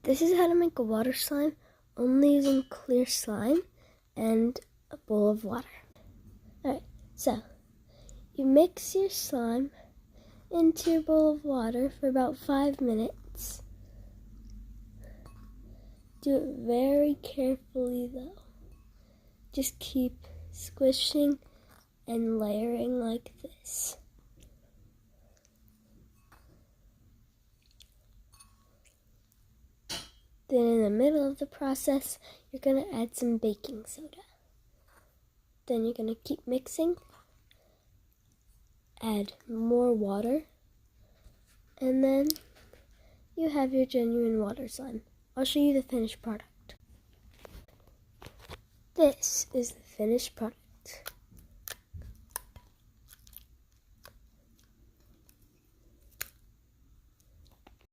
This is how to make a water slime only using clear slime and a bowl of water. Alright, so you mix your slime into your bowl of water for about 5 minutes. Do it very carefully though. Just keep squishing and layering like this. Then in the middle of the process, you're going to add some baking soda. Then you're going to keep mixing, add more water, and then you have your genuine water slime. I'll show you the finished product. This is the finished product.